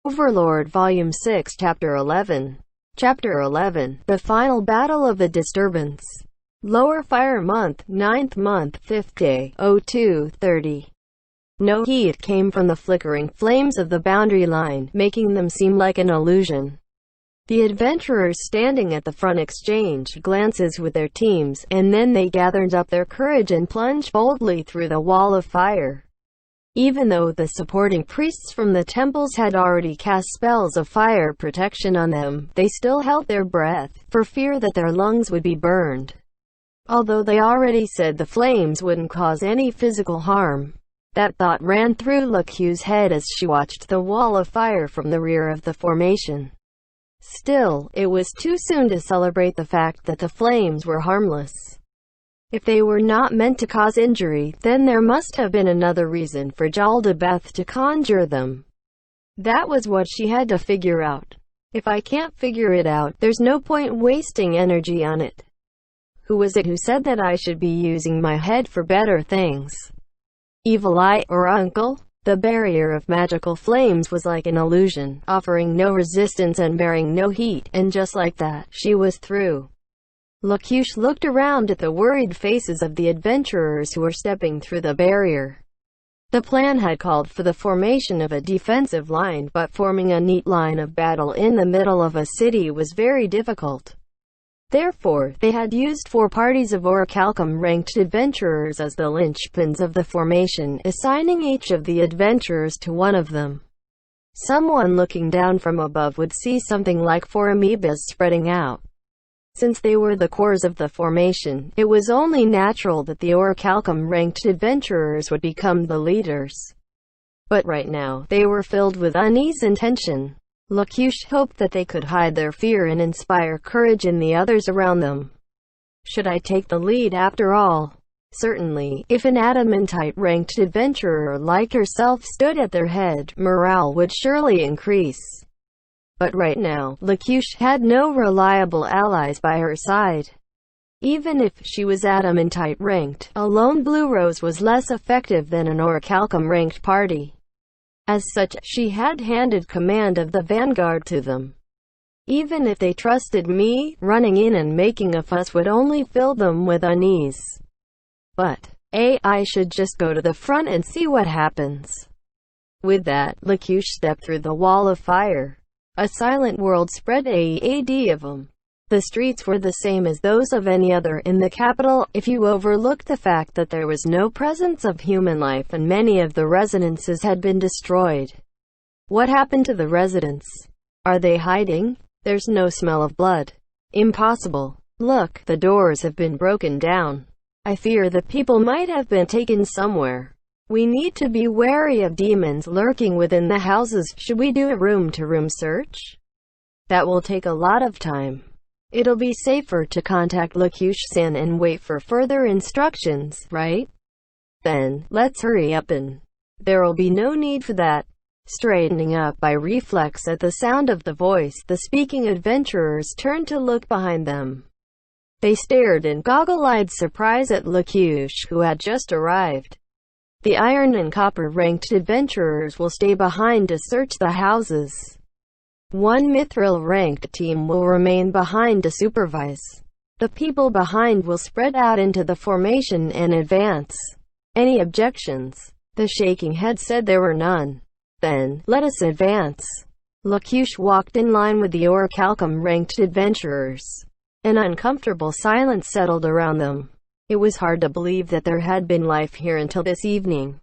Overlord Volume 6 Chapter 11. Chapter 11. The Final Battle of the Disturbance. Lower Fire Month, 9th month, 5th day, 02:30. No heat came from the flickering flames of the boundary line, making them seem like an illusion. The adventurers standing at the front exchanged glances with their teams, and then they gathered up their courage and plunged boldly through the wall of fire. Even though the supporting priests from the temples had already cast spells of fire protection on them, they still held their breath, for fear that their lungs would be burned. Although they already said the flames wouldn't cause any physical harm. That thought ran through Lucu's head as she watched the wall of fire from the rear of the formation. Still, it was too soon to celebrate the fact that the flames were harmless. If they were not meant to cause injury, then there must have been another reason for Jaldabaoth to conjure them. That was what she had to figure out. If I can't figure it out, there's no point wasting energy on it. Who was it who said that I should be using my head for better things? Evil Eye, or Uncle? The barrier of magical flames was like an illusion, offering no resistance and bearing no heat, and just like that, she was through. Lucu looked around at the worried faces of the adventurers who were stepping through the barrier. The plan had called for the formation of a defensive line, but forming a neat line of battle in the middle of a city was very difficult. Therefore, they had used 4 parties of orichalcum-ranked adventurers as the linchpins of the formation, assigning each of the adventurers to one of them. Someone looking down from above would see something like 4 amoebas spreading out. Since they were the cores of the formation, it was only natural that the orichalcum-ranked adventurers would become the leaders. But right now, they were filled with unease and tension. Lucu hoped that they could hide their fear and inspire courage in the others around them. Should I take the lead after all? Certainly, if an adamantite-ranked adventurer like herself stood at their head, morale would surely increase. But right now, Lucu had no reliable allies by her side. Even if she was adamantite-ranked, a lone blue rose was less effective than an orichalcum-ranked party. As such, she had handed command of the vanguard to them. Even if they trusted me, running in and making a fuss would only fill them with unease. But, I should just go to the front and see what happens. With that, Lucu stepped through the wall of fire. A silent world spread aad of them. The streets were the same as those of any other in the capital, if you overlooked the fact that there was no presence of human life and many of the residences had been destroyed. What happened to the residents? Are they hiding? There's no smell of blood. Impossible. Look, the doors have been broken down. I fear the people might have been taken somewhere. We need to be wary of demons lurking within the houses. Should we do a room-to-room search? That will take a lot of time. It'll be safer to contact Lucu-san and wait for further instructions, right? Then, let's hurry up and... There'll be no need for that. Straightening up by reflex at the sound of the voice, the speaking adventurers turned to look behind them. They stared in goggle-eyed surprise at Lucu, who had just arrived. The iron and copper-ranked adventurers will stay behind to search the houses. One mithril-ranked team will remain behind to supervise. The people behind will spread out into the formation and advance. Any objections? The shaking head said there were none. Then, let us advance. Lucu walked in line with the orichalcum-ranked adventurers. An uncomfortable silence settled around them. It was hard to believe that there had been life here until this evening.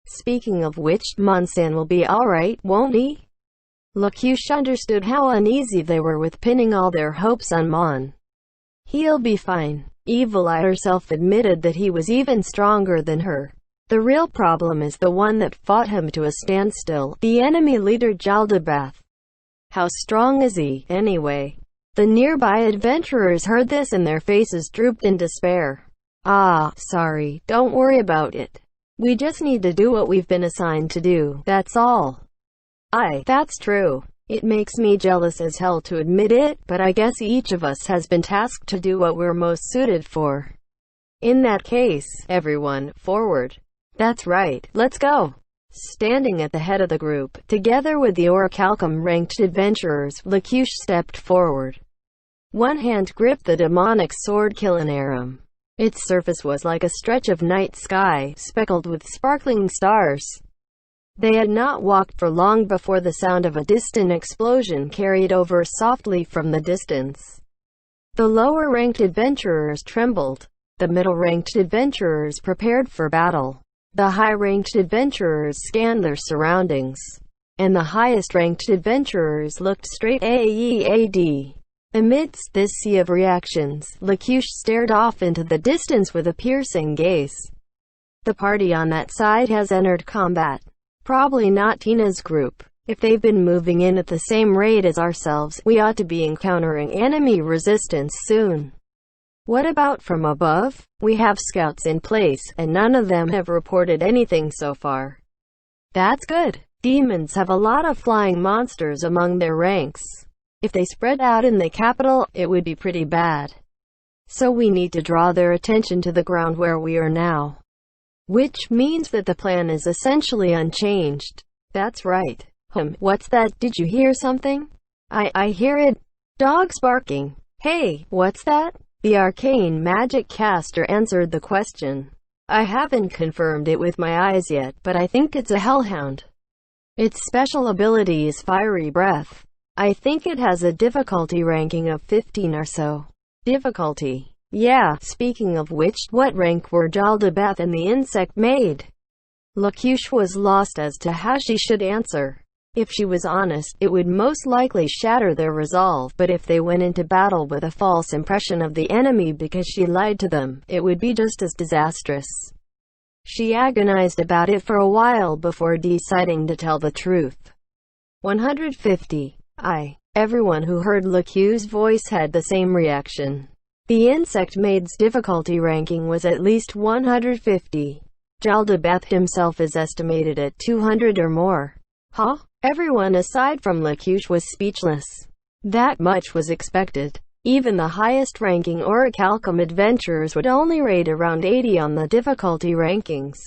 Speaking of which, Mon-san will be alright, won't he? Lucu understood how uneasy they were with pinning all their hopes on Mon. He'll be fine. Evil Eye herself admitted that he was even stronger than her. The real problem is the one that fought him to a standstill, the enemy leader Jaldabaoth. How strong is he, anyway? The nearby adventurers heard this and their faces drooped in despair. Sorry, don't worry about it. We just need to do what we've been assigned to do, that's all. That's true. It makes me jealous as hell to admit it, but I guess each of us has been tasked to do what we're most suited for. In that case, everyone, forward. That's right, let's go. Standing at the head of the group, together with the orichalcum-ranked adventurers, Lakush stepped forward. One hand gripped the demonic sword Kilinarum. Its surface was like a stretch of night sky, speckled with sparkling stars. They had not walked for long before the sound of a distant explosion carried over softly from the distance. The lower-ranked adventurers trembled. The middle-ranked adventurers prepared for battle. The high-ranked adventurers scanned their surroundings. And the highest-ranked adventurers looked straight ahead. Amidst this sea of reactions, Lakush stared off into the distance with a piercing gaze. The party on that side has entered combat. Probably not Tina's group. If they've been moving in at the same rate as ourselves, we ought to be encountering enemy resistance soon. What about from above? We have scouts in place, and none of them have reported anything so far. That's good. Demons have a lot of flying monsters among their ranks. If they spread out in the capital, it would be pretty bad. So we need to draw their attention to the ground where we are now. Which means that the plan is essentially unchanged. That's right. What's that? Did you hear something? I hear it. Dogs barking. Hey, what's that? The arcane magic caster answered the question. I haven't confirmed it with my eyes yet, but I think it's a hellhound. Its special ability is Fiery Breath. I think it has a difficulty ranking of 15 or so. Difficulty? Yeah, speaking of which, what rank were Jaldabeth and the insect maid? Lakush was lost as to how she should answer. If she was honest, it would most likely shatter their resolve, but if they went into battle with a false impression of the enemy because she lied to them, it would be just as disastrous. She agonized about it for a while before deciding to tell the truth. 150. Everyone who heard Lakush's voice had the same reaction. The insect maid's difficulty ranking was at least 150. Jaldabeth himself is estimated at 200 or more. Huh? Everyone aside from Lakush was speechless. That much was expected. Even the highest-ranking orichalcum adventurers would only rate around 80 on the difficulty rankings.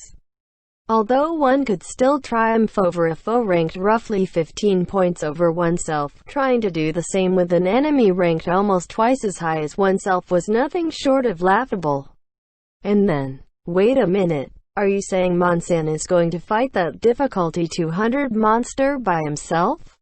Although one could still triumph over a foe ranked roughly 15 points over oneself, trying to do the same with an enemy ranked almost twice as high as oneself was nothing short of laughable. And then, wait a minute. Are you saying Monsan is going to fight that difficulty 200 monster by himself?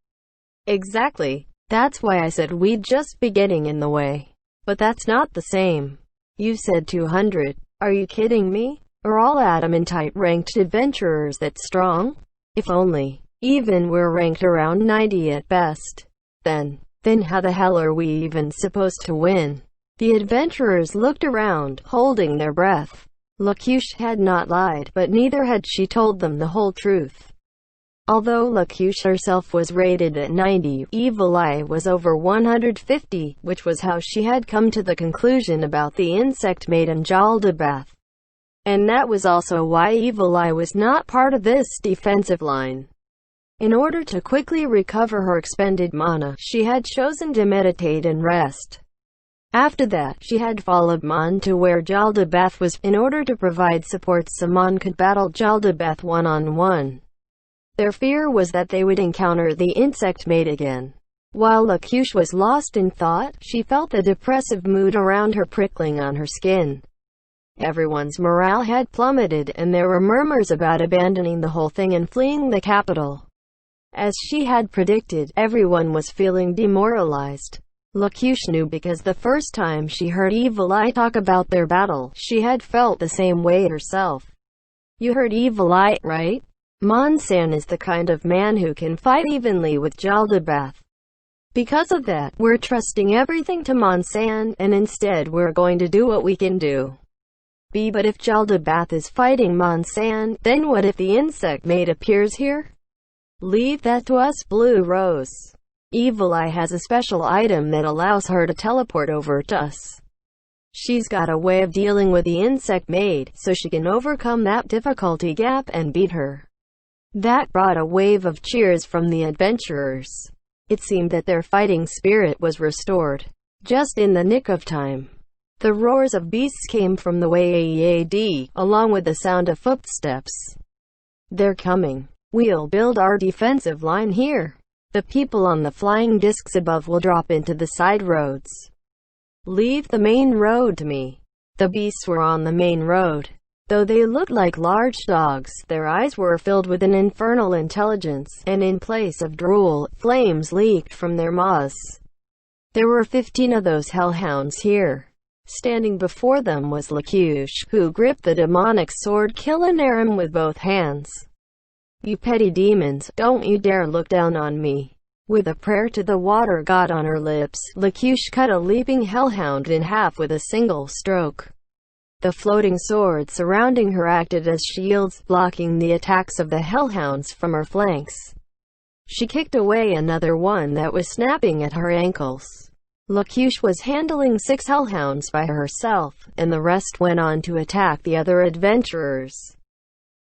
Exactly. That's why I said we'd just be getting in the way. But that's not the same. You said 200. Are you kidding me? Are all adamantite ranked adventurers that strong? If only. Even we're ranked around 90 at best. Then how the hell are we even supposed to win? The adventurers looked around, holding their breath. Lakush had not lied, but neither had she told them the whole truth. Although Lakush herself was rated at 90, Evil Eye was over 150, which was how she had come to the conclusion about the insect maid and Jaldabeth. And that was also why Evil Eye was not part of this defensive line. In order to quickly recover her expended mana, she had chosen to meditate and rest. After that, she had followed Mon to where Jaldabeth was, in order to provide support so Mon could battle Jaldabeth one-on-one. Their fear was that they would encounter the insect maid again. While Lakush was lost in thought, she felt the depressive mood around her prickling on her skin. Everyone's morale had plummeted, and there were murmurs about abandoning the whole thing and fleeing the capital. As she had predicted, everyone was feeling demoralized. Lakush knew because the first time she heard Evil Eye talk about their battle, she had felt the same way herself. You heard Evil Eye, right? Monsan is the kind of man who can fight evenly with Jaldabeth. Because of that, we're trusting everything to Monsan, and instead we're going to do what we can do. But if Jaldabeth is fighting Monsan, then what if the insect maid appears here? Leave that to us, Blue Rose. Evil Eye has a special item that allows her to teleport over to us. She's got a way of dealing with the insect maid, so she can overcome that difficulty gap and beat her. That brought a wave of cheers from the adventurers. It seemed that their fighting spirit was restored. Just in the nick of time. The roars of beasts came from the way ahead, along with the sound of footsteps. They're coming. We'll build our defensive line here. The people on the flying discs above will drop into the side roads. Leave the main road to me." The beasts were on the main road. Though they looked like large dogs, their eyes were filled with an infernal intelligence, and in place of drool, flames leaked from their maws. There were 15 of those hellhounds here. Standing before them was Lakush, who gripped the demonic sword Kilonarum with both hands. "You petty demons, don't you dare look down on me." With a prayer to the water god on her lips, Lakush cut a leaping hellhound in half with a single stroke. The floating swords surrounding her acted as shields, blocking the attacks of the hellhounds from her flanks. She kicked away another one that was snapping at her ankles. Lakush was handling 6 hellhounds by herself, and the rest went on to attack the other adventurers.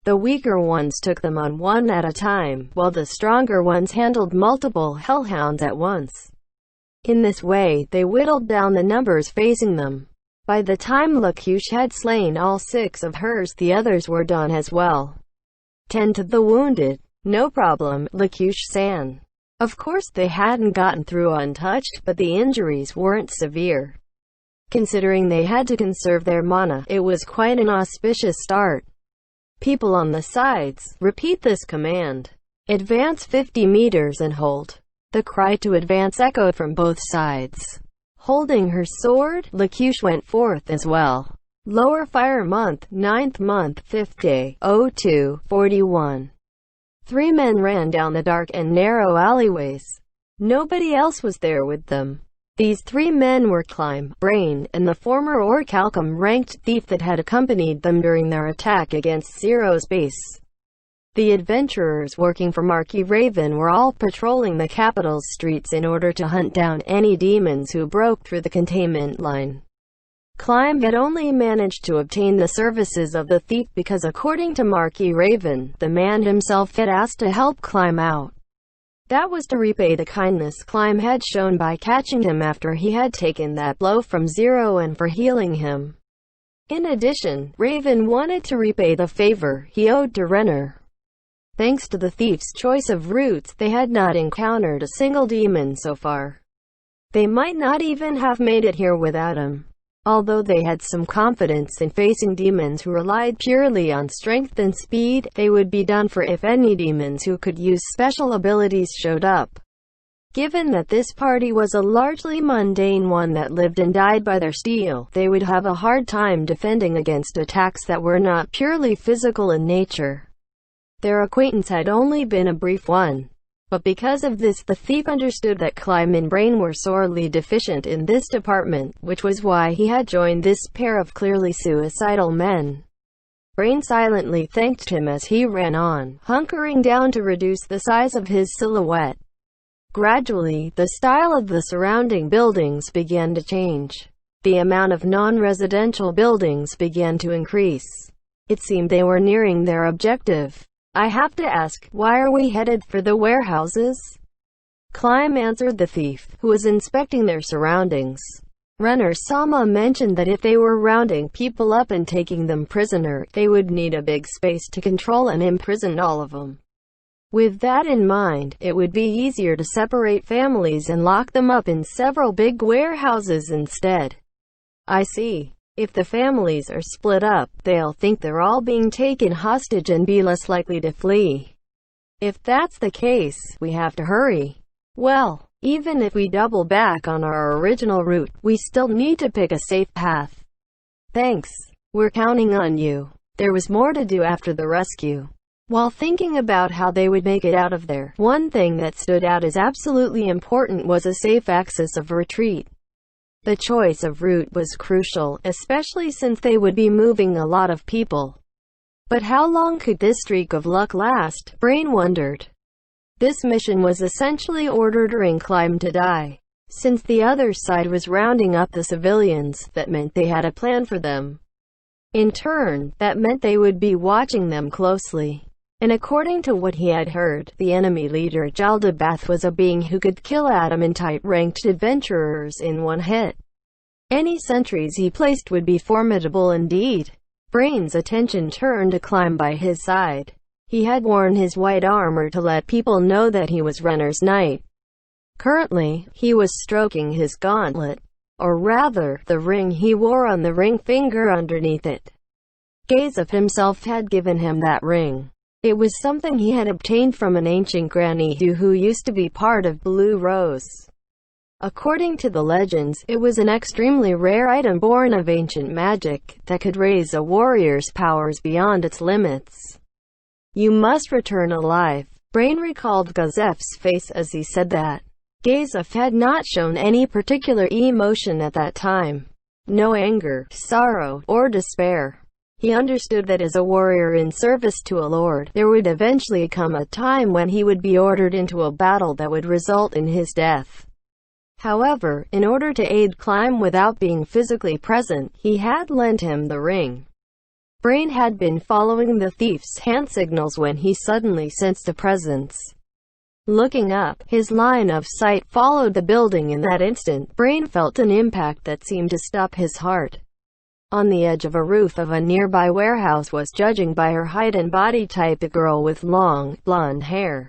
The weaker ones took them on one at a time, while the stronger ones handled multiple hellhounds at once. In this way, they whittled down the numbers facing them. By the time Lakush had slain all 6 of hers, the others were done as well. "Tend to the wounded." "No problem, Lakush-san." Of course they hadn't gotten through untouched, but the injuries weren't severe. Considering they had to conserve their mana, it was quite an auspicious start. "People on the sides, repeat this command. Advance 50 meters and hold." The cry to advance echoed from both sides. Holding her sword, Lakush went forth as well. Lower fire month, 9th month, 5th day, 02:41. 3 men ran down the dark and narrow alleyways. Nobody else was there with them. These 3 men were Climb, Brain, and the former Orichalcum-ranked thief that had accompanied them during their attack against Zero's base. The adventurers working for Marquis Raven were all patrolling the capital's streets in order to hunt down any demons who broke through the containment line. Climb had only managed to obtain the services of the thief because, according to Marquis Raven, the man himself had asked to help Climb out. That was to repay the kindness Climb had shown by catching him after he had taken that blow from Zero and for healing him. In addition, Raven wanted to repay the favor he owed to Renner. Thanks to the thief's choice of routes, they had not encountered a single demon so far. They might not even have made it here without him. Although they had some confidence in facing demons who relied purely on strength and speed, they would be done for if any demons who could use special abilities showed up. Given that this party was a largely mundane one that lived and died by their steel, they would have a hard time defending against attacks that were not purely physical in nature. Their acquaintance had only been a brief one. But because of this, the thief understood that Climb and Brain were sorely deficient in this department, which was why he had joined this pair of clearly suicidal men. Brain silently thanked him as he ran on, hunkering down to reduce the size of his silhouette. Gradually, the style of the surrounding buildings began to change. The amount of non-residential buildings began to increase. It seemed they were nearing their objective. "I have to ask, why are we headed for the warehouses?" Climb answered the thief, who was inspecting their surroundings. Renner-sama mentioned that if they were rounding people up and taking them prisoner, they would need a big space to control and imprison all of them. With that in mind, it would be easier to separate families and lock them up in several big warehouses instead. "I see. If the families are split up, they'll think they're all being taken hostage and be less likely to flee. If that's the case, we have to hurry. Well, even if we double back on our original route, we still need to pick a safe path." "Thanks. We're counting on you." There was more to do after the rescue. While thinking about how they would make it out of there, one thing that stood out as absolutely important was a safe axis of retreat. The choice of route was crucial, especially since they would be moving a lot of people. But how long could this streak of luck last? Brain wondered. This mission was essentially ordering Climb to die. Since the other side was rounding up the civilians, that meant they had a plan for them. In turn, that meant they would be watching them closely. And according to what he had heard, the enemy leader Jaldabath was a being who could kill adamantite-ranked adventurers in one hit. Any sentries he placed would be formidable indeed. Brain's attention turned to Climb by his side. He had worn his white armor to let people know that he was Runner's Knight. Currently, he was stroking his gauntlet, or rather, the ring he wore on the ring finger underneath it. Gazef himself had given him that ring. It was something he had obtained from an ancient granny who used to be part of Blue Rose. According to the legends, it was an extremely rare item born of ancient magic that could raise a warrior's powers beyond its limits. "You must return alive." Brain recalled Gazef's face as he said that. Gazef had not shown any particular emotion at that time. No anger, sorrow, or despair. He understood that as a warrior in service to a lord, there would eventually come a time when he would be ordered into a battle that would result in his death. However, in order to aid Climb without being physically present, he had lent him the ring. Brain had been following the thief's hand signals when he suddenly sensed a presence. Looking up, his line of sight followed the building. In that instant, Brain felt an impact that seemed to stop his heart. On the edge of a roof of a nearby warehouse was, judging by her height and body type, a girl with long, blonde hair.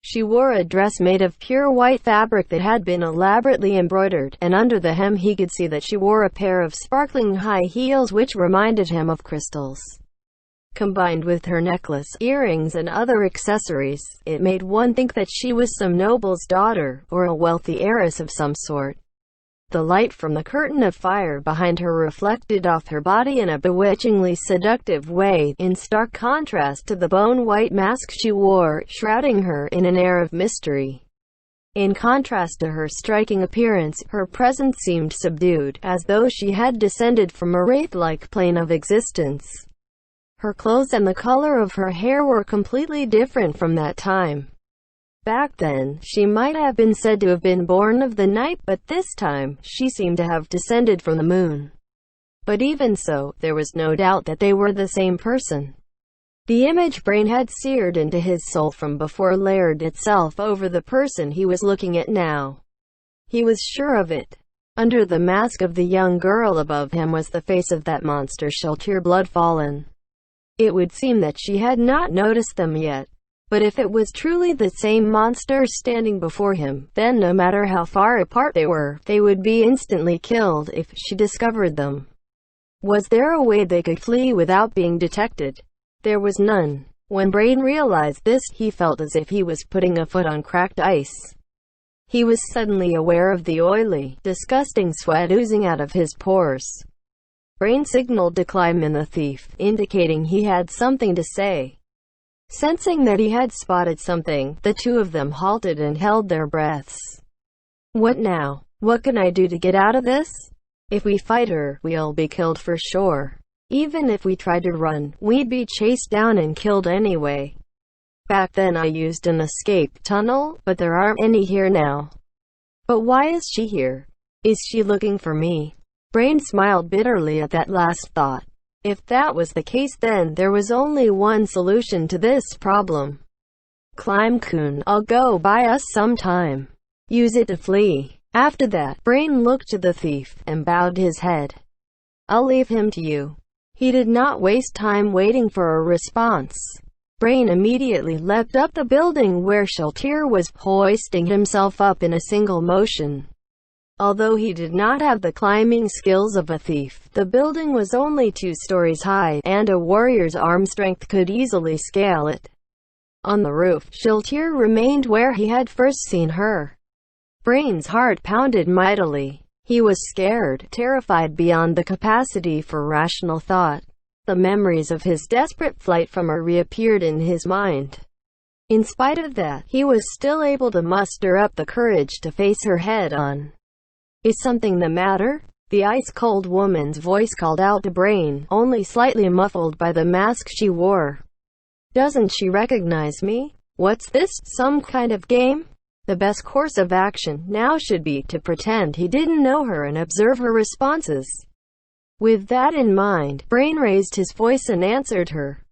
She wore a dress made of pure white fabric that had been elaborately embroidered, and under the hem he could see that she wore a pair of sparkling high heels which reminded him of crystals. Combined with her necklace, earrings and other accessories, it made one think that she was some noble's daughter, or a wealthy heiress of some sort. The light from the curtain of fire behind her reflected off her body in a bewitchingly seductive way, in stark contrast to the bone-white mask she wore, shrouding her in an air of mystery. In contrast to her striking appearance, her presence seemed subdued, as though she had descended from a wraith-like plane of existence. Her clothes and the color of her hair were completely different from that time. Back then, she might have been said to have been born of the night, but this time, she seemed to have descended from the moon. But even so, there was no doubt that they were the same person. The image Brain had seared into his soul from before layered itself over the person he was looking at now. He was sure of it. Under the mask of the young girl above him was the face of that monster Sheltier Bloodfallen. It would seem that she had not noticed them yet. But if it was truly the same monster standing before him, then no matter how far apart they were, they would be instantly killed if she discovered them. Was there a way they could flee without being detected? There was none. When Brain realized this, he felt as if he was putting a foot on cracked ice. He was suddenly aware of the oily, disgusting sweat oozing out of his pores. Brain signaled to Climb in the thief, indicating he had something to say. Sensing that he had spotted something, the two of them halted and held their breaths. "What now? What can I do to get out of this? If we fight her, we'll be killed for sure. Even if we tried to run, we'd be chased down and killed anyway. Back then I used an escape tunnel, but there aren't any here now." "But why is she here? Is she looking for me?" Brain smiled bitterly at that last thought. If that was the case, then there was only one solution to this problem. "Climb-kun, I'll go buy us some time. Use it to flee." After that, Brain looked to the thief, and bowed his head. "I'll leave him to you." He did not waste time waiting for a response. Brain immediately leapt up the building where Sheltier was, hoisting himself up in a single motion. Although he did not have the climbing skills of a thief, the building was only 2 stories high, and a warrior's arm strength could easily scale it. On the roof, Sheltier remained where he had first seen her. Brain's heart pounded mightily. He was scared, terrified beyond the capacity for rational thought. The memories of his desperate flight from her reappeared in his mind. In spite of that, he was still able to muster up the courage to face her head-on. "Is something the matter?" The ice-cold woman's voice called out to Brain, only slightly muffled by the mask she wore. "Doesn't she recognize me? What's this, some kind of game?" The best course of action now should be to pretend he didn't know her and observe her responses. With that in mind, Brain raised his voice and answered her.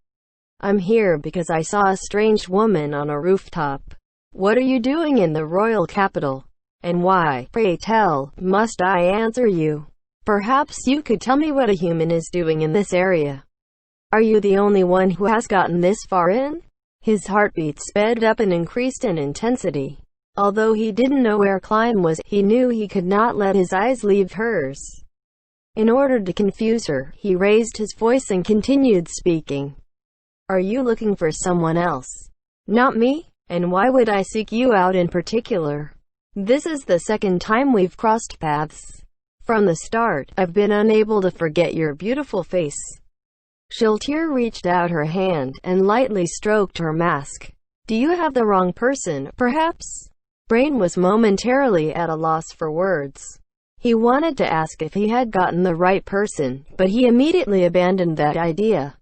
"I'm here because I saw a strange woman on a rooftop." "What are you doing in the royal capital? And why, pray tell, must I answer you? Perhaps you could tell me what a human is doing in this area. Are you the only one who has gotten this far in?" His heartbeat sped up and increased in intensity. Although he didn't know where Klein was, he knew he could not let his eyes leave hers. In order to confuse her, he raised his voice and continued speaking. Are you looking for someone else? Not me? And why would I seek you out in particular? This is the second time we've crossed paths. From the start, I've been unable to forget your beautiful face. Shiltir reached out her hand and lightly stroked her mask. Do you have the wrong person, perhaps? Brain was momentarily at a loss for words. He wanted to ask if he had gotten the right person, but he immediately abandoned that idea.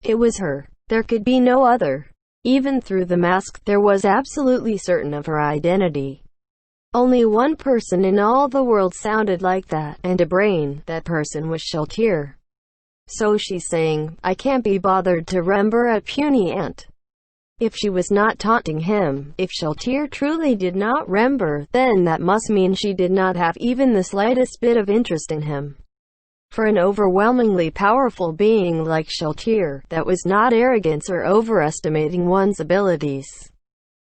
It was her. There could be no other. Even through the mask, there was absolutely certain of her identity. Only one person in all the world sounded like that, and to Brain, that person was Shiltir. So she's saying, I can't be bothered to remember a puny ant. If she was not taunting him, if Shiltir truly did not remember, then that must mean she did not have even the slightest bit of interest in him. For an overwhelmingly powerful being like Shiltir, that was not arrogance or overestimating one's abilities.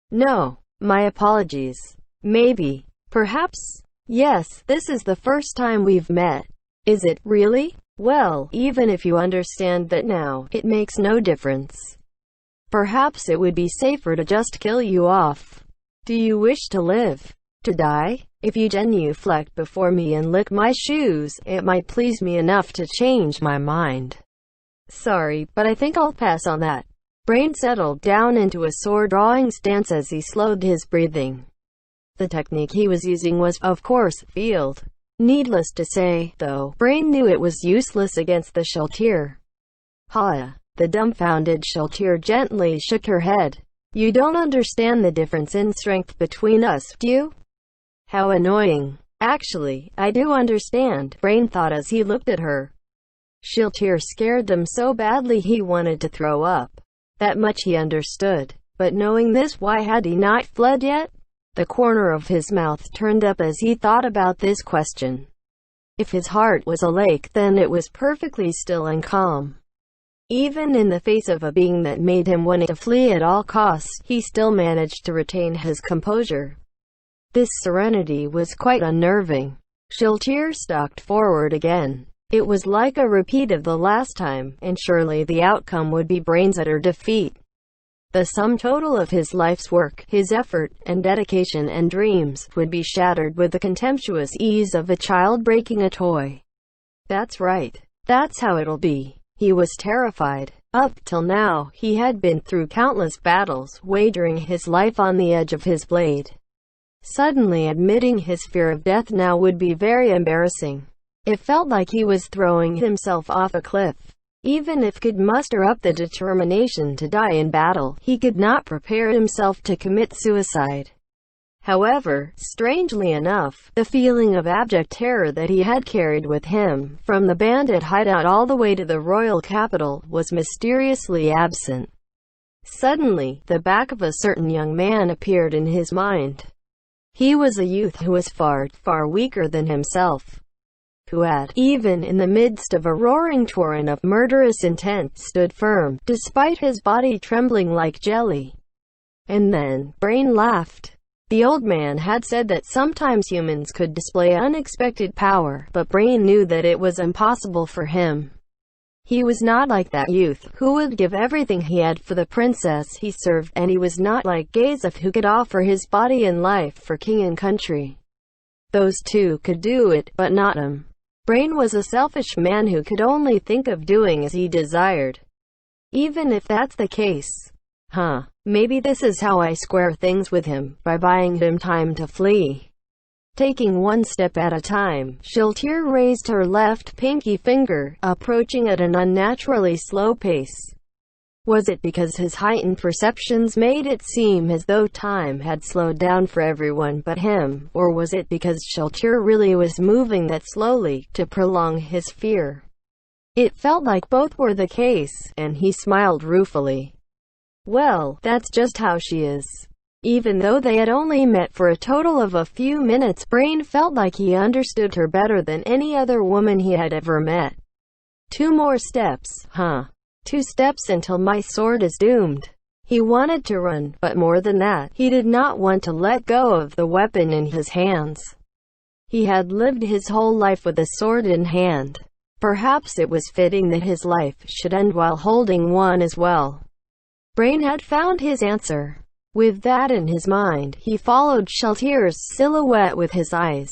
No. My apologies. Maybe. Perhaps. Yes, this is the first time we've met. Is it, really? Well, even if you understand that now, it makes no difference. Perhaps it would be safer to just kill you off. Do you wish to live? To die? If you genuflect before me and lick my shoes, it might please me enough to change my mind. Sorry, but I think I'll pass on that. Brain settled down into a sword-drawing stance as he slowed his breathing. The technique he was using was, of course, field. Needless to say, though, Brain knew it was useless against the Shiltir. Ha! The dumbfounded Shiltir gently shook her head. You don't understand the difference in strength between us, do you? How annoying. Actually, I do understand, Brain thought as he looked at her. Shiltir scared them so badly he wanted to throw up. That much he understood. But knowing this, why had he not fled yet? The corner of his mouth turned up as he thought about this question. If his heart was a lake, then it was perfectly still and calm. Even in the face of a being that made him want to flee at all costs, he still managed to retain his composure. This serenity was quite unnerving. Shiltir stalked forward again. It was like a repeat of the last time, and surely the outcome would be Brain's utter defeat. The sum total of his life's work, his effort, and dedication and dreams, would be shattered with the contemptuous ease of a child breaking a toy. That's right. That's how it'll be. He was terrified. Up till now, he had been through countless battles, wagering his life on the edge of his blade. Suddenly admitting his fear of death now would be very embarrassing. It felt like he was throwing himself off a cliff. Even if he could muster up the determination to die in battle, he could not prepare himself to commit suicide. However, strangely enough, the feeling of abject terror that he had carried with him, from the bandit hideout all the way to the royal capital, was mysteriously absent. Suddenly, the back of a certain young man appeared in his mind. He was a youth who was far, far weaker than himself, who had, even in the midst of a roaring torrent of murderous intent, stood firm, despite his body trembling like jelly. And then, Brain laughed. The old man had said that sometimes humans could display unexpected power, but Brain knew that it was impossible for him. He was not like that youth, who would give everything he had for the princess he served, and he was not like Gazef, who could offer his body and life for king and country. Those two could do it, but not him. Brain was a selfish man who could only think of doing as he desired. Even if that's the case. Maybe this is how I square things with him, by buying him time to flee. Taking one step at a time, Shiltir raised her left pinky finger, approaching at an unnaturally slow pace. Was it because his heightened perceptions made it seem as though time had slowed down for everyone but him, or was it because Shiltir really was moving that slowly, to prolong his fear? It felt like both were the case, and he smiled ruefully. Well, that's just how she is. Even though they had only met for a total of a few minutes, Brain felt like he understood her better than any other woman he had ever met. 2 more steps, 2 steps until my sword is doomed. He wanted to run, but more than that, he did not want to let go of the weapon in his hands. He had lived his whole life with a sword in hand. Perhaps it was fitting that his life should end while holding one as well. Brain had found his answer. With that in his mind, he followed Sheltier's silhouette with his eyes.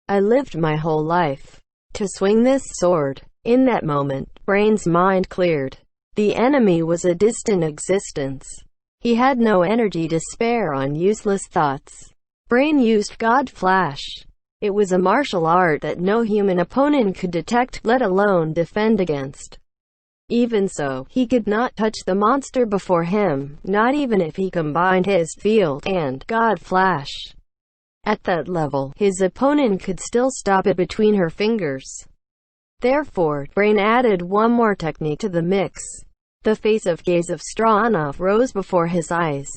I lived my whole life to swing this sword. In that moment, Brain's mind cleared. The enemy was a distant existence. He had no energy to spare on useless thoughts. Brain used God Flash. It was a martial art that no human opponent could detect, let alone defend against. Even so, he could not touch the monster before him, not even if he combined his field and God Flash. At that level, his opponent could still stop it between her fingers. Therefore, Brain added one more technique to the mix. The face of Gaze of Stronov rose before his eyes.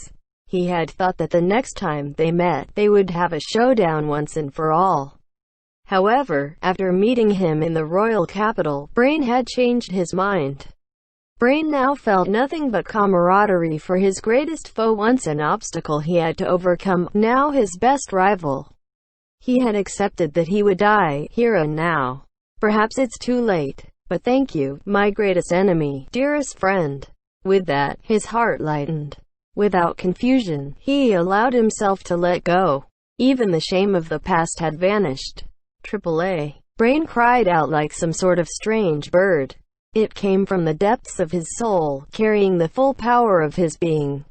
He had thought that the next time they met, they would have a showdown once and for all. However, after meeting him in the royal capital, Brain had changed his mind. Brain now felt nothing but camaraderie for his greatest foe, once an obstacle he had to overcome, now his best rival. He had accepted that he would die, here and now. Perhaps it's too late, but thank you, my greatest enemy, dearest friend. With that, his heart lightened. Without confusion, he allowed himself to let go. Even the shame of the past had vanished. AAA. Brain cried out like some sort of strange bird. It came from the depths of his soul, carrying the full power of his being.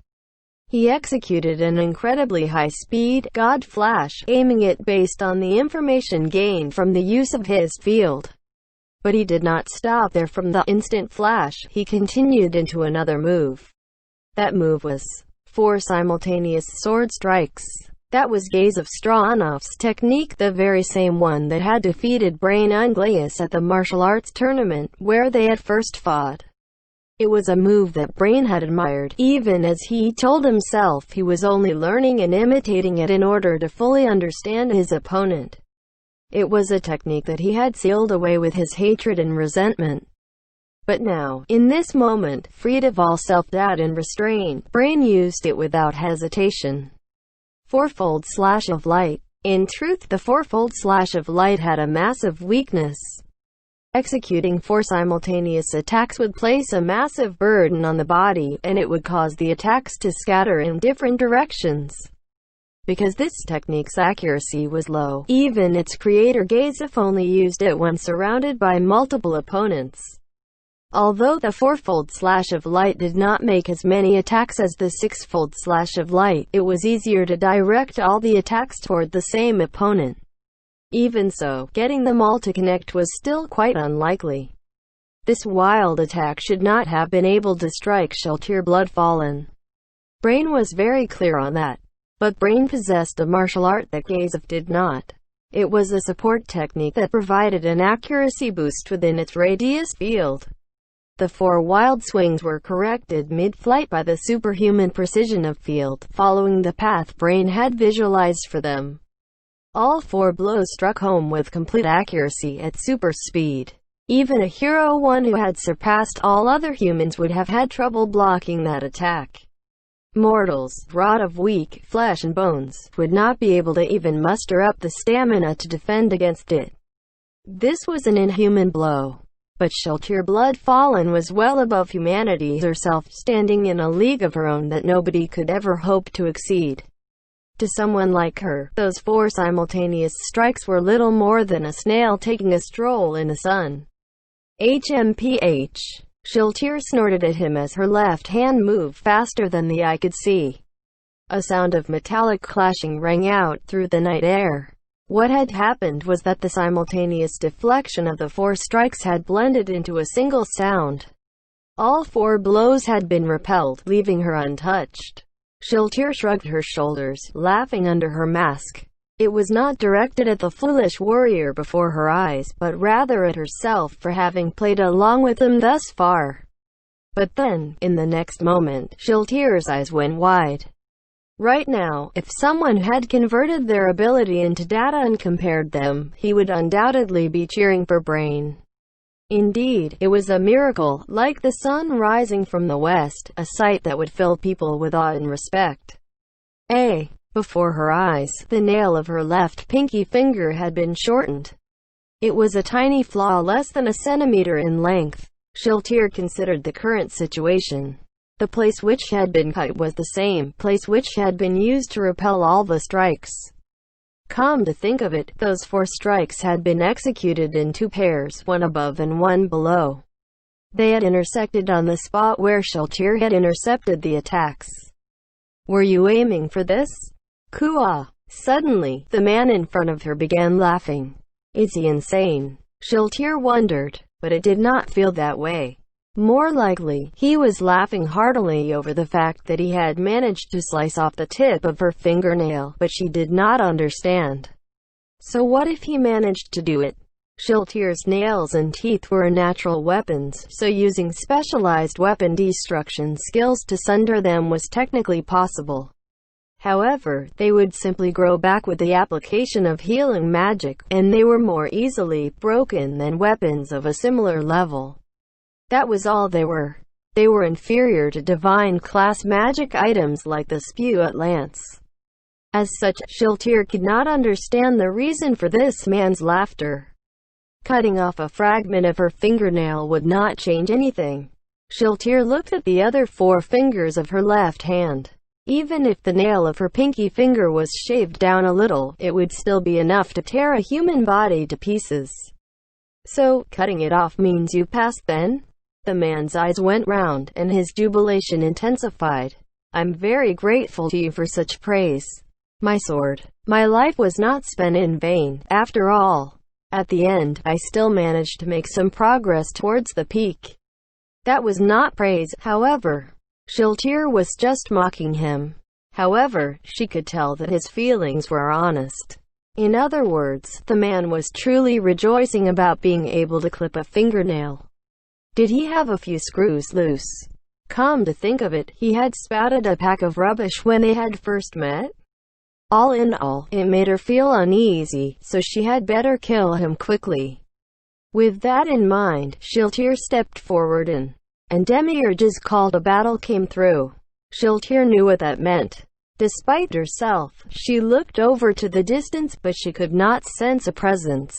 He executed an incredibly high-speed God Flash, aiming it based on the information gained from the use of his field. But he did not stop there. From the instant flash, he continued into another move. That move was 4 simultaneous sword strikes. That was Gaze of Stronov's technique, the very same one that had defeated Brain Unglaeus at the martial arts tournament, where they had first fought. It was a move that Brain had admired, even as he told himself he was only learning and imitating it in order to fully understand his opponent. It was a technique that he had sealed away with his hatred and resentment. But now, in this moment, freed of all self-doubt and restraint, Brain used it without hesitation. Fourfold slash of light. In truth, the fourfold slash of light had a massive weakness. Executing 4 simultaneous attacks would place a massive burden on the body, and it would cause the attacks to scatter in different directions. Because this technique's accuracy was low, even its creator Gazef only used it when surrounded by multiple opponents. Although the fourfold slash of light did not make as many attacks as the sixfold slash of light, it was easier to direct all the attacks toward the same opponent. Even so, getting them all to connect was still quite unlikely. This wild attack should not have been able to strike Sheltier Bloodfallen. Brain was very clear on that. But Brain possessed a martial art that Gazef did not. It was a support technique that provided an accuracy boost within its radius field. The 4 wild swings were corrected mid-flight by the superhuman precision of field, following the path Brain had visualized for them. All 4 blows struck home with complete accuracy at super speed. Even a hero one who had surpassed all other humans would have had trouble blocking that attack. Mortals, wrought of weak flesh and bones, would not be able to even muster up the stamina to defend against it. This was an inhuman blow. But Sheltier Bloodfallen was well above humanity herself, standing in a league of her own that nobody could ever hope to exceed. To someone like her, those 4 simultaneous strikes were little more than a snail taking a stroll in the sun. HMPH. Sheltier snorted at him as her left hand moved faster than the eye could see. A sound of metallic clashing rang out through the night air. What had happened was that the simultaneous deflection of the 4 strikes had blended into a single sound. All 4 blows had been repelled, leaving her untouched. Sheltier shrugged her shoulders, laughing under her mask. It was not directed at the foolish warrior before her eyes, but rather at herself for having played along with them thus far. But then, in the next moment, Sheltier's eyes went wide. Right now, if someone had converted their ability into data and compared them, he would undoubtedly be cheering for Brain. Indeed, it was a miracle, like the sun rising from the west, a sight that would fill people with awe and respect. Before her eyes, the nail of her left pinky finger had been shortened. It was a tiny flaw less than a centimeter in length. Shiltir considered the current situation. The place which had been cut was the same place which had been used to repel all the strikes. Come to think of it, those 4 strikes had been executed in 2 pairs, one above and one below. They had intersected on the spot where Shiltir had intercepted the attacks. Were you aiming for this? Kua. Suddenly, the man in front of her began laughing. Is he insane? Shiltir wondered, but it did not feel that way. More likely, he was laughing heartily over the fact that he had managed to slice off the tip of her fingernail, but she did not understand. So what if he managed to do it? Shiltir's nails and teeth were natural weapons, so using specialized weapon destruction skills to sunder them was technically possible. However, they would simply grow back with the application of healing magic, and they were more easily broken than weapons of a similar level. That was all they were. They were inferior to divine-class magic items like the Spewat Lance. As such, Shiltir could not understand the reason for this man's laughter. Cutting off a fragment of her fingernail would not change anything. Shiltir looked at the other 4 fingers of her left hand. Even if the nail of her pinky finger was shaved down a little, it would still be enough to tear a human body to pieces. So, cutting it off means you passed then? The man's eyes went round, and his jubilation intensified. I'm very grateful to you for such praise. My sword. My life was not spent in vain, after all. At the end, I still managed to make some progress towards the peak. That was not praise, however. Shiltir was just mocking him. However, she could tell that his feelings were honest. In other words, the man was truly rejoicing about being able to clip a fingernail. Did he have a few screws loose? Come to think of it, he had spouted a pack of rubbish when they had first met. All in all, it made her feel uneasy, so she had better kill him quickly. With that in mind, Shiltir stepped forward and Demiurge's call to battle came through. Shiltir knew what that meant. Despite herself, she looked over to the distance, but she could not sense a presence.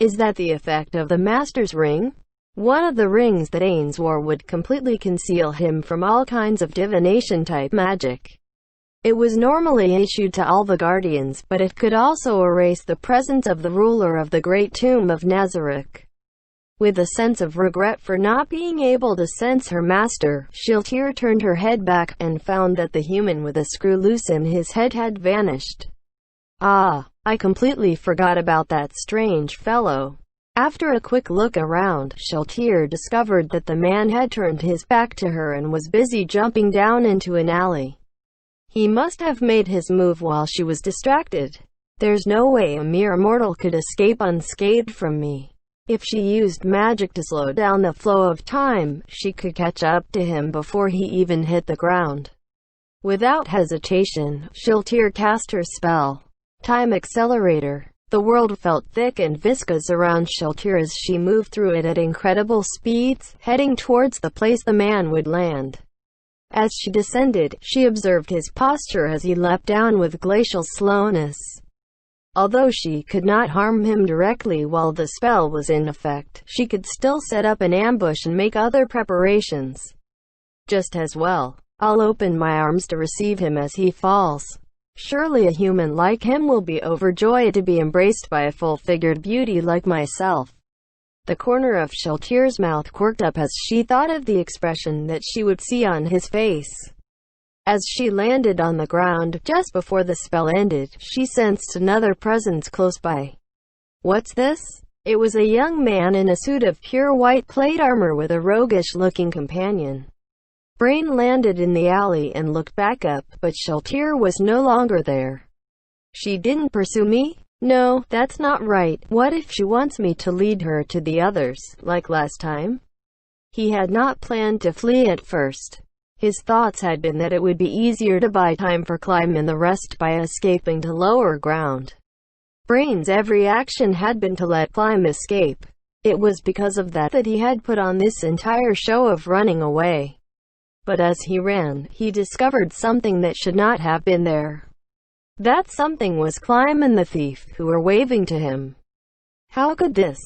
Is that the effect of the Master's ring? One of the rings that Ains wore would completely conceal him from all kinds of divination-type magic. It was normally issued to all the guardians, but it could also erase the presence of the ruler of the Great Tomb of Nazareth. With a sense of regret for not being able to sense her master, Shiltir turned her head back, and found that the human with a screw loose in his head had vanished. Ah, I completely forgot about that strange fellow. After a quick look around, Shiltir discovered that the man had turned his back to her and was busy jumping down into an alley. He must have made his move while she was distracted. There's no way a mere mortal could escape unscathed from me. If she used magic to slow down the flow of time, she could catch up to him before he even hit the ground. Without hesitation, Shiltir cast her spell. Time Accelerator. The world felt thick and viscous around Shiltir as she moved through it at incredible speeds, heading towards the place the man would land. As she descended, she observed his posture as he leapt down with glacial slowness. Although she could not harm him directly while the spell was in effect, she could still set up an ambush and make other preparations. Just as well. I'll open my arms to receive him as he falls. Surely a human like him will be overjoyed to be embraced by a full-figured beauty like myself. The corner of Shiltir's mouth quirked up as she thought of the expression that she would see on his face. As she landed on the ground, just before the spell ended, she sensed another presence close by. What's this? It was a young man in a suit of pure white plate armor with a roguish-looking companion. Brain landed in the alley and looked back up, but Shiltir was no longer there. She didn't pursue me? No, that's not right. What if she wants me to lead her to the others, like last time? He had not planned to flee at first. His thoughts had been that it would be easier to buy time for Climb and the rest by escaping to lower ground. Brain's every action had been to let Climb escape. It was because of that that he had put on this entire show of running away. But as he ran, he discovered something that should not have been there. That something was Climb and the thief, who were waving to him. How could this?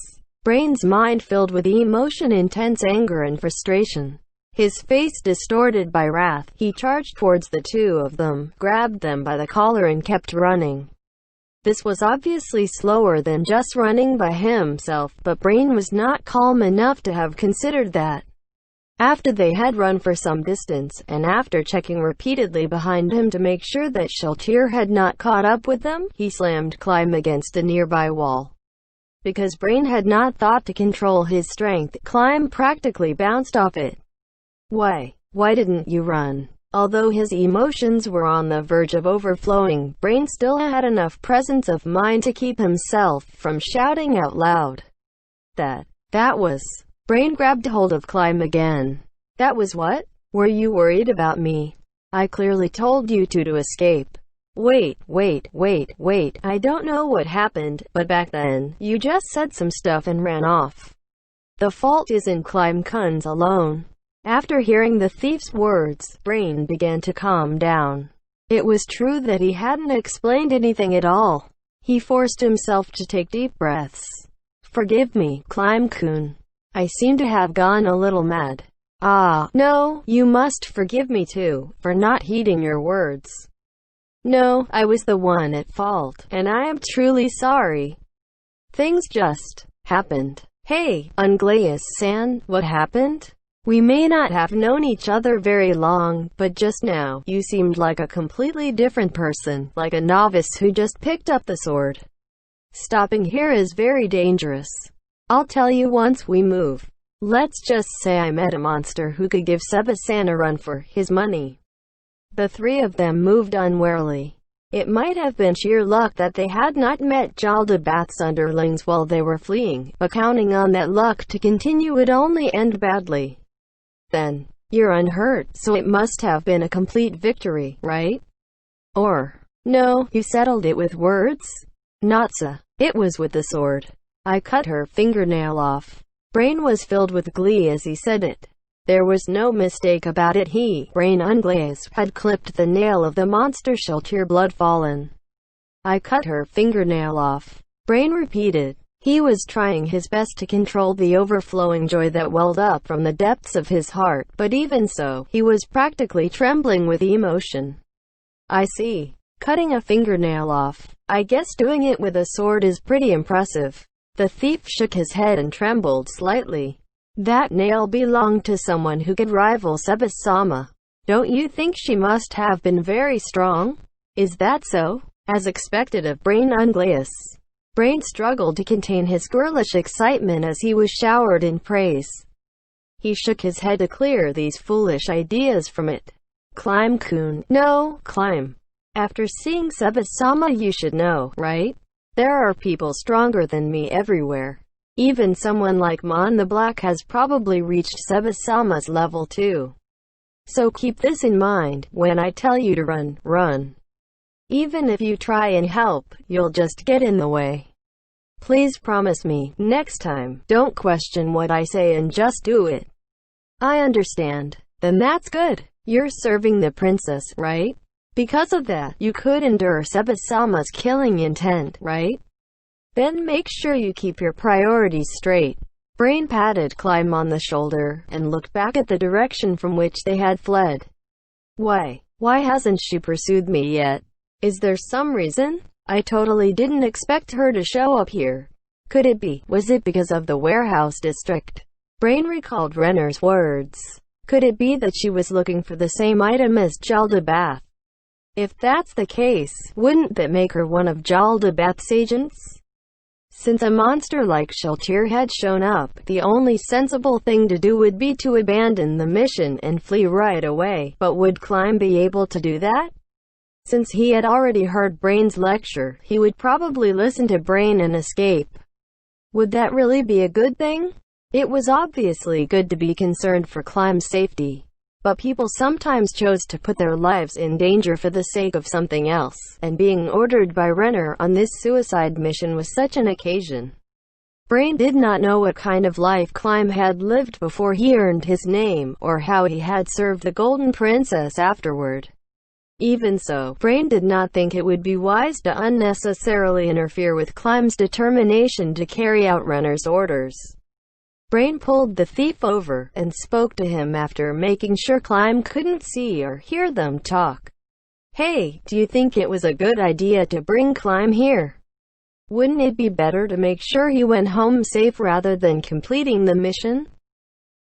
Brain's mind filled with emotion, intense anger and frustration. His face distorted by wrath, he charged towards the two of them, grabbed them by the collar and kept running. This was obviously slower than just running by himself, but Brain was not calm enough to have considered that. After they had run for some distance, and after checking repeatedly behind him to make sure that ch6 had not caught up with them, he slammed Climb against a nearby wall. Because Brain had not thought to control his strength, Climb practically bounced off it. Why didn't you run? Although his emotions were on the verge of overflowing, Brain still had enough presence of mind to keep himself from shouting out loud. That was... Brain grabbed hold of Climb again. That was what? Were you worried about me? I clearly told you to escape. Wait, I don't know what happened, but back then, you just said some stuff and ran off. The fault isn't Climb Kun's alone. After hearing the thief's words, Brain began to calm down. It was true that he hadn't explained anything at all. He forced himself to take deep breaths. Forgive me, Climb Kun. I seem to have gone a little mad. No, you must forgive me too, for not heeding your words. No, I was the one at fault, and I am truly sorry. Things just happened. Hey, Unglaeus-san, what happened? We may not have known each other very long, but just now, you seemed like a completely different person, like a novice who just picked up the sword. Stopping here is very dangerous. I'll tell you once we move. Let's just say I met a monster who could give Seba-san a run for his money. The three of them moved unwarily. It might have been sheer luck that they had not met Jaldabath's underlings while they were fleeing, but counting on that luck to continue would only end badly. Then, you're unhurt, so it must have been a complete victory, right? Or, no, you settled it with words? Not so. It was with the sword. I cut her fingernail off. Brain was filled with glee as he said it. There was no mistake about it. Brain Unglaeus, had clipped the nail of the monster ch6, blood fallen. I cut her fingernail off. Brain repeated. He was trying his best to control the overflowing joy that welled up from the depths of his heart, but even so, he was practically trembling with emotion. I see. Cutting a fingernail off. I guess doing it with a sword is pretty impressive. The thief shook his head and trembled slightly. That nail belonged to someone who could rival Seba-sama. Don't you think she must have been very strong? Is that so? As expected of Brain Unglaeus. Brain struggled to contain his girlish excitement as he was showered in praise. He shook his head to clear these foolish ideas from it. Climb Kun. No, Climb. After seeing Seba-sama you should know, right? There are people stronger than me everywhere. Even someone like Mon the Black has probably reached Seba-sama's level too. So keep this in mind, when I tell you to run, run. Even if you try and help, you'll just get in the way. Please promise me, next time, don't question what I say and just do it. I understand. Then that's good. You're serving the princess, right? Because of that, you could endure Seba-sama's killing intent, right? Then make sure you keep your priorities straight. Brain patted Climb on the shoulder, and looked back at the direction from which they had fled. Why hasn't she pursued me yet? Is there some reason? I totally didn't expect her to show up here. Could it be? Was it because of the warehouse district? Brain recalled Renner's words. Could it be that she was looking for the same item as Jaldabath? If that's the case, wouldn't that make her one of Jaldabath's agents? Since a monster like ch6 had shown up, the only sensible thing to do would be to abandon the mission and flee right away. But would Climb be able to do that? Since he had already heard Brain's lecture, he would probably listen to Brain and escape. Would that really be a good thing? It was obviously good to be concerned for Climb's safety. But people sometimes chose to put their lives in danger for the sake of something else, and being ordered by Renner on this suicide mission was such an occasion. Brain did not know what kind of life Climb had lived before he earned his name, or how he had served the Golden Princess afterward. Even so, Brain did not think it would be wise to unnecessarily interfere with Climb's determination to carry out Runner's orders. Brain pulled the thief over, and spoke to him after making sure Climb couldn't see or hear them talk. "Hey, do you think it was a good idea to bring Climb here? Wouldn't it be better to make sure he went home safe rather than completing the mission?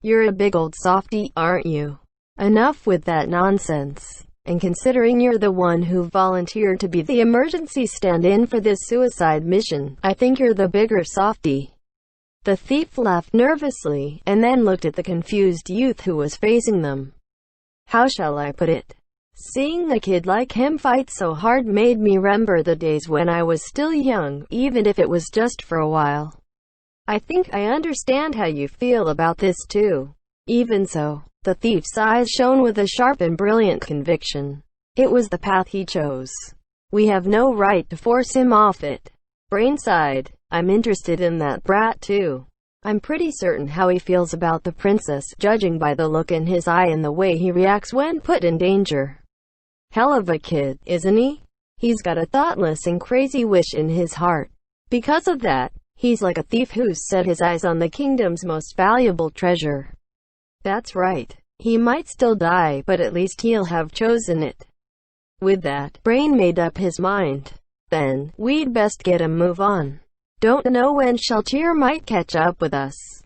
You're a big old softy, aren't you? Enough with that nonsense. And considering you're the one who volunteered to be the emergency stand-in for this suicide mission, I think you're the bigger softy." The thief laughed nervously, and then looked at the confused youth who was facing them. "How shall I put it? Seeing a kid like him fight so hard made me remember the days when I was still young, even if it was just for a while. I think I understand how you feel about this too." Even so, the thief's eyes shone with a sharp and brilliant conviction. It was the path he chose. We have no right to force him off it. Brain sighed. "I'm interested in that brat too. I'm pretty certain how he feels about the princess, judging by the look in his eye and the way he reacts when put in danger. Hell of a kid, isn't he? He's got a thoughtless and crazy wish in his heart. Because of that, he's like a thief who's set his eyes on the kingdom's most valuable treasure." "That's right. He might still die, but at least he'll have chosen it." With that, Brain made up his mind. "Then, we'd best get a move on. Don't know when Shaltir might catch up with us."